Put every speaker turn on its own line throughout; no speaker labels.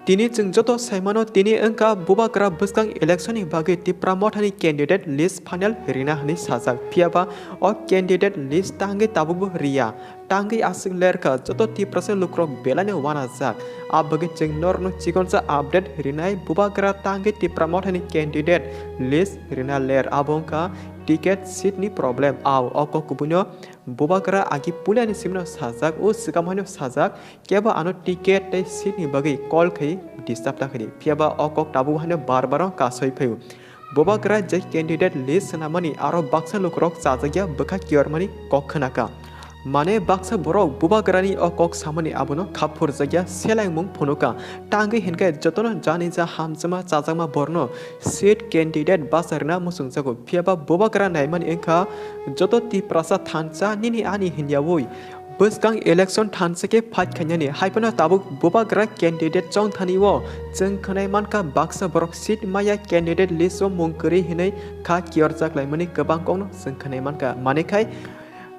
Tini जों जतो साइमानो tini अंका बुबाग्रा बसकां election नि बागै तिप्रा मथानि कैंडिडेट लिस्ट फाइनल रिना हनि साजाक फियाबा ओ कैंडिडेट लिस्ट तांगे ताबुबो रिया तांगे आसिक लेरका जतो तिप्रासे लुक्रक बेलाने वाना जाक आ बागै जों नरनो चिकनसा अपडेट रिनाय बुबाग्रा तांगे तिप्रा मथानि कैंडिडेट लिस्ट रिना लेर आबोंका टिकेट सीटनि प्रॉब्लेम आव अको कुबुनो बुबाग्रा आगि पुलियानि सिमनो साजाक ओ सिगामहानो साजाक केबा आनो टिकेट तै सीटनि बागै कॉल खै डिस्टर्ब ताखै फियाबा अको ताबु हानो बार बार कासै फैयो बुबाग्रा जै कैंडिडेट लिस्ट नामानि आरो बाक्सा लुक्रक साजागिया बखा कियरमानि कखनाका माने बाक्सा बरक बुबाग्रानि अकक सामानि आबुनो खापुर जागिया सेलाय मुं फुनुका टांगे हिनके जतनो जानि जा हामजमा चाजामा बरनो सीट कैंडिडेट बासरना मुसुंजागो फियाबा बुबाग्रा नायमानि एंखा जतो ति प्रासा थानसा निनि आनि हिन्यावोय बसकां इलेक्शन थानसके फाइट खन्यानि हाइपना ताबुक बुबाग्रा कैंडिडेट चौं थानिवो जों खनाय मानका बाक्सा बरक सीट माया कैंडिडेट लिस्ट मुंकरि हिनै खा कियर जागलायमानि गोबां कौनो जों खनाय मानका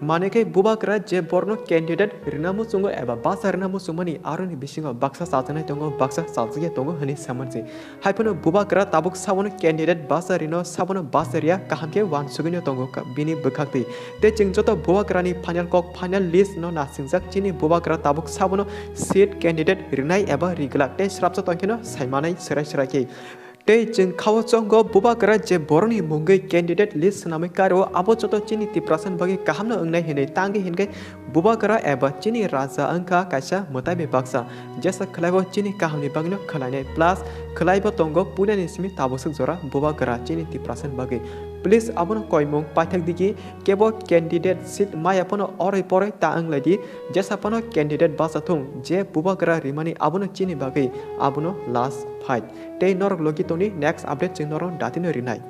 मानेके बुबाग्रा जे बरनो कैंडिडेट रिनामु सुंगो एबा बासा रिनामु सुंगमानि आरोनि बिसिङाव बाक्सा साजनाय दङ बाक्सा साजगे दङ हनि सामनसे हाइपनो बुबाग्रा ताबुक सावनो कैंडिडेट बासा रिनो सावनो बासारिया काहामके वान सुगिनो दङ बिनि बखाक्ति ते चिंजतो बुबाग्रानि फाइनल लिस्ट नो नासिंजाक चिनि बुबाग्रा ताबुक सावनो सीट कैंडिडेट रिनाय एबा रिगला ते श्रापसा तंखिनो साइमानाय सराय ते जों खाव चंगो बुबाग्रा जे बरनि मुंगै कैंडिडेट लिस्ट नामै कारो आबो जतो चिनि तिप्रासन बगे काहामनो अंगनाय हिनै तांगे हिनगै बुबाग्रा एबा चिनि राजा अंका कायसा मताबे बाक्सा जेसा खलाइबो चिनि काहामनि बागनो खलायनाय प्लस खलाइबो तंगो पुलियानि सिमि ताबोसक जरा बुबाग्रा चिनि तिप्रासन बगे प्लीज आबनो कयमुं पाठक दिगी केबो कैंडिडेट सीट मायापनो अरै परै ता अंगलायदि जेसापनो कैंडिडेट बासाथुं जे बुबाग्रा रिमानि आबनो चिनि बागै आबनो लास्ट फाइट ते नरक लगितोनि नेक्स्ट अपडेट जों नरक दातिनो रिनाय।